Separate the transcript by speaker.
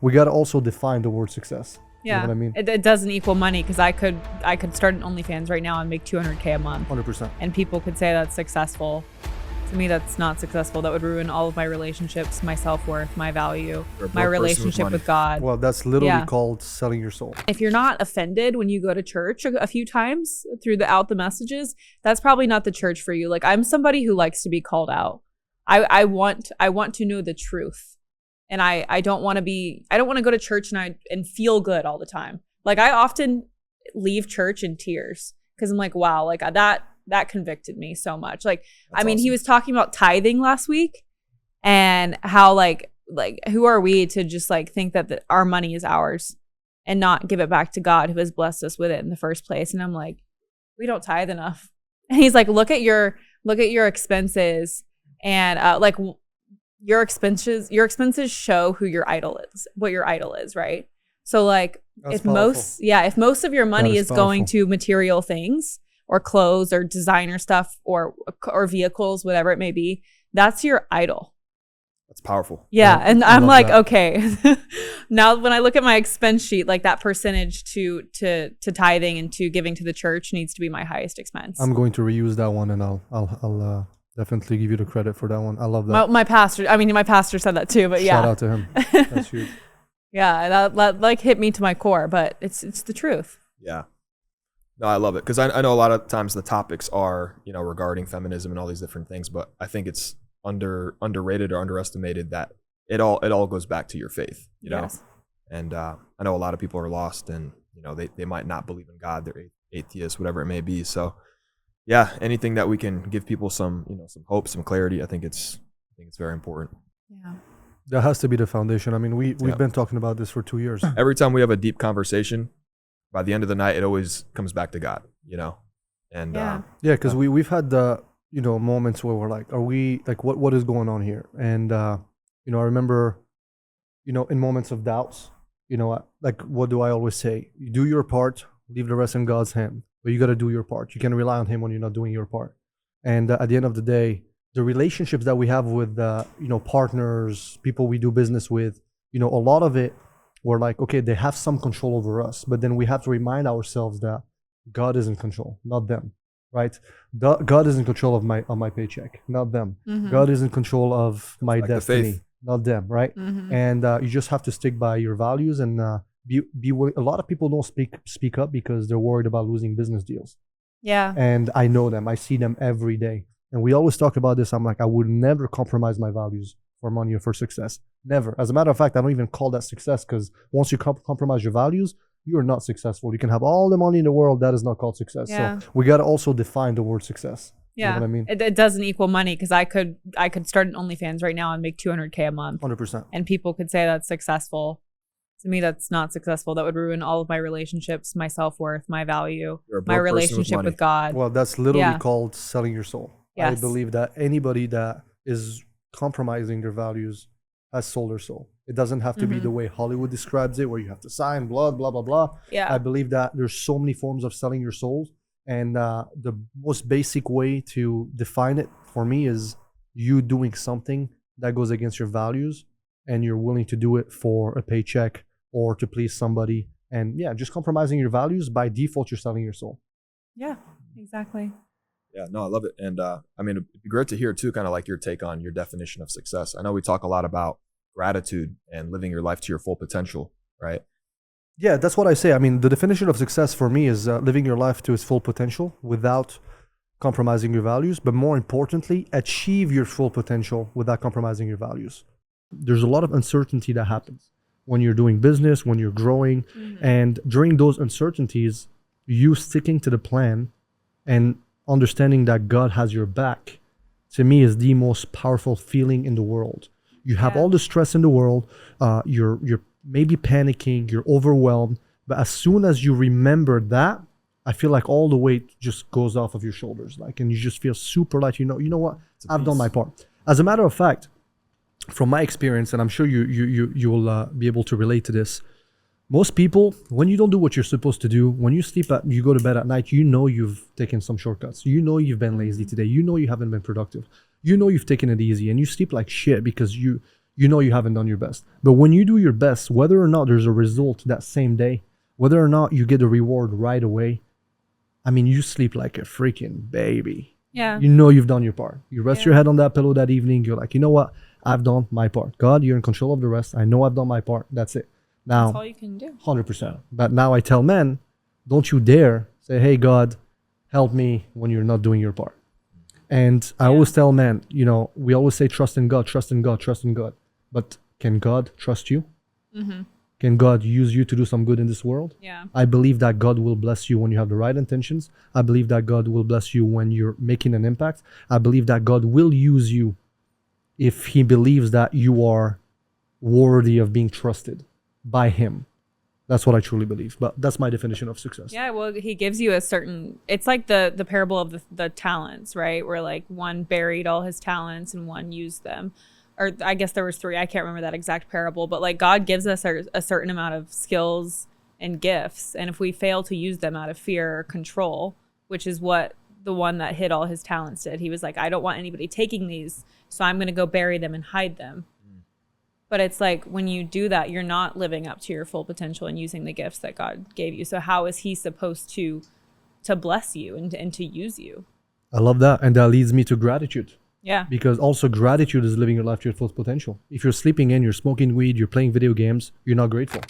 Speaker 1: we got to also define the word success.
Speaker 2: Yeah,
Speaker 1: you know what I mean?
Speaker 2: It doesn't equal money, because I could start an OnlyFans right now and make $200K a month.
Speaker 1: 100%.
Speaker 2: And people could say that's successful. To me, that's not successful. That would ruin all of my relationships, my self-worth, my value, my relationship with God.
Speaker 1: Well, that's literally called selling your soul.
Speaker 2: If you're not offended when you go to church a few times throughout the messages, that's probably not the church for you. Like, I'm somebody who likes to be called out. I want to know the truth. And I don't want to go to church and feel good all the time. Like, I often leave church in tears because I'm like, wow, like that convicted me so much. Like, that's awesome. He was talking about tithing last week and how like who are we to just like think that our money is ours and not give it back to God, who has blessed us with it in the first place. And I'm like, we don't tithe enough. And he's like, look at your expenses, and like your expenses show who your idol is, what your idol is, right? So like, if most of your money is going to material things or clothes or designer stuff or vehicles, whatever it may be, that's your idol.
Speaker 3: That's powerful.
Speaker 2: Yeah. And I'm like, okay, now when I look at my expense sheet, like that percentage to tithing and to giving to the church needs to be my highest expense.
Speaker 1: I'm going to reuse that one, and I'll definitely give you the credit for that one. I love that.
Speaker 2: My pastor said that too, but yeah.
Speaker 1: Shout out to him. That's huge.
Speaker 2: Yeah, that like hit me to my core, but it's the truth.
Speaker 3: Yeah. No, I love it, because I know a lot of times the topics are, regarding feminism and all these different things, but I think it's underrated or underestimated that it all goes back to your faith,
Speaker 2: Yes.
Speaker 3: And I know a lot of people are lost, and they might not believe in God, they're atheists, whatever it may be. So yeah, anything that we can give people some some hope, some clarity, I think it's very important.
Speaker 2: Yeah.
Speaker 1: That has to be the foundation. I mean, we've been talking about this for 2 years.
Speaker 3: Every time we have a deep conversation, by the end of the night, it always comes back to God, and
Speaker 1: because we've had the moments where we're like, are we like, what is going on here? And I remember in moments of doubts, like, what do I always say? You do your part, leave the rest in God's hand, but you got to do your part. You can rely on him when you're not doing your part. And at the end of the day, the relationships that we have with partners, people we do business with, a lot of it, we're like, okay, they have some control over us, but then we have to remind ourselves that God is in control, not them, right? God is in control of my paycheck, not them.
Speaker 2: Mm-hmm.
Speaker 1: God is in control of my
Speaker 3: like
Speaker 1: destiny, not them, right?
Speaker 2: Mm-hmm.
Speaker 1: And you just have to stick by your values and be willing. A lot of people don't speak up because they're worried about losing business deals.
Speaker 2: Yeah.
Speaker 1: And I know them. I see them every day. And we always talk about this. I'm like, I would never compromise my values for money or for success. Never. As a matter of fact, I don't even call that success, because once you compromise your values, you are not successful. You can have all the money in the world. That is not called success.
Speaker 2: Yeah.
Speaker 1: So we got to also define the word success.
Speaker 2: Yeah.
Speaker 1: You know what I mean?
Speaker 2: It doesn't equal money, because I could start an OnlyFans right now and make $200K a month.
Speaker 1: 100%.
Speaker 2: And people could say that's successful. To me, that's not successful. That would ruin all of my relationships, my self-worth, my value, my relationship with God.
Speaker 1: Well, that's literally called selling your soul.
Speaker 2: Yes.
Speaker 1: I believe that anybody that is compromising their values has sold their soul. It doesn't have to be the way Hollywood describes it, where you have to sign blood, blah, blah, blah.
Speaker 2: Yeah.
Speaker 1: I believe that there's so many forms of selling your soul. And the most basic way to define it for me is you doing something that goes against your values, and you're willing to do it for a paycheck or to please somebody. And yeah, just compromising your values, by default, you're selling your soul.
Speaker 2: Yeah, exactly.
Speaker 3: Yeah, no, I love it. And it'd be great to hear too, kind of like your take on your definition of success. I know we talk a lot about gratitude and living your life to your full potential, right?
Speaker 1: Yeah, that's what I say. I mean, the definition of success for me is living your life to its full potential without compromising your values, but more importantly, achieve your full potential without compromising your values. There's a lot of uncertainty that happens when you're doing business, when you're growing, and during those uncertainties, you sticking to the plan and understanding that God has your back, to me, is the most powerful feeling in the world. You have all the stress in the world, you're maybe panicking, you're overwhelmed, but as soon as you remember that, I feel like all the weight just goes off of your shoulders, and you just feel super light. You know what? I've done my part. As a matter of fact, from my experience, and I'm sure you will be able to relate to this, most people, when you don't do what you're supposed to do, when you go to bed at night, you've taken some shortcuts. You've been lazy today. You haven't been productive. You've taken it easy, and you sleep like shit because you you know you haven't done your best. But when you do your best, whether or not there's a result that same day, whether or not you get a reward right away, I mean, you sleep like a freaking baby.
Speaker 2: Yeah.
Speaker 1: You know you've done your part. You rest
Speaker 2: Yeah.
Speaker 1: your head on that pillow that evening. You're like, you know what? I've done my part. God, you're in control of the rest. I know I've done my part. That's it.
Speaker 2: That's all
Speaker 1: Now,
Speaker 2: you can do.
Speaker 1: 100%. But now I tell men, don't you dare say, hey, God, help me when you're not doing your part. And I always tell men, you know, we always say trust in God, trust in God, trust in God. But can God trust you?
Speaker 2: Mm-hmm.
Speaker 1: Can God use you to do some good in this world?
Speaker 2: Yeah.
Speaker 1: I believe that God will bless you when you have the right intentions. I believe that God will bless you when you're making an impact. I believe that God will use you if he believes that you are worthy of being trusted by him. That's what I truly believe. But that's my definition of success.
Speaker 2: Yeah, well, he gives you a certain. It's like the parable of the talents, right? Where like one buried all his talents and one used them, or I guess there was three. I can't remember that exact parable, but like God gives us a certain amount of skills and gifts, and if we fail to use them out of fear or control, which is what the one that hid all his talents did, he was like, I don't want anybody taking these, so I'm going to go bury them and hide them. But it's like when you do that, you're not living up to your full potential and using the gifts that God gave you. So how is he supposed to bless you and to use you?
Speaker 1: I love that. And that leads me to gratitude.
Speaker 2: Yeah.
Speaker 1: Because also gratitude is living your life to your full potential. If you're sleeping in, you're smoking weed, you're playing video games, you're not grateful.